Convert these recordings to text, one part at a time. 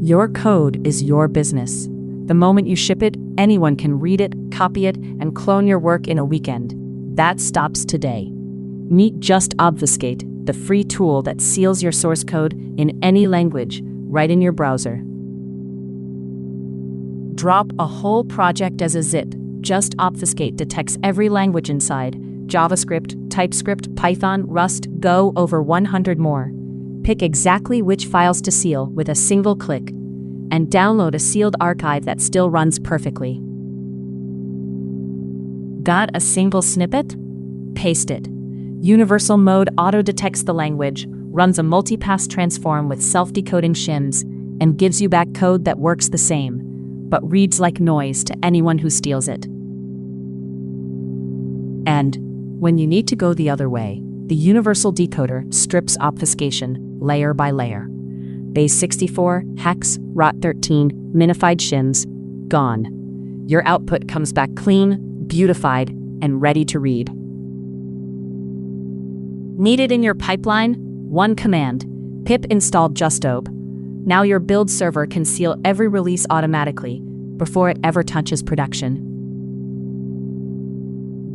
Your code is your business. The moment you ship it, anyone can read it, copy it, and clone your work in a weekend. That stops today. Meet JustObfuscate, the free tool that seals your source code in any language, right in your browser. Drop a whole project as a zip. JustObfuscate detects every language inside: JavaScript, TypeScript, Python, Rust, Go, over 100 more. Pick exactly which files to seal with a single click, and download a sealed archive that still runs perfectly. Got a single snippet? Paste it. Universal Mode auto-detects the language, runs a multi-pass transform with self-decoding shims, and gives you back code that works the same, but reads like noise to anyone who steals it. And when you need to go the other way, the Universal Decoder strips obfuscation layer by layer. Base 64, hex, rot13, minified shims, gone. Your output comes back clean, beautified, and ready to read. Need it in your pipeline? One command: pip install justob. Now your build server can seal every release automatically before it ever touches production.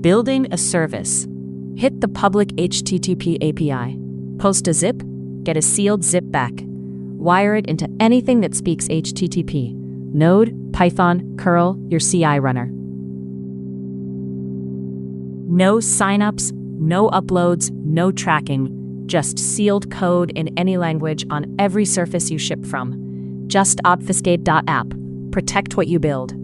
Building a service. Hit the public HTTP API. Post a zip, get a sealed zip back. Wire it into anything that speaks HTTP. Node, Python, curl, your CI runner. No signups, no uploads, no tracking. Just sealed code in any language on every surface you ship from. JustObfuscate.app. Protect what you build.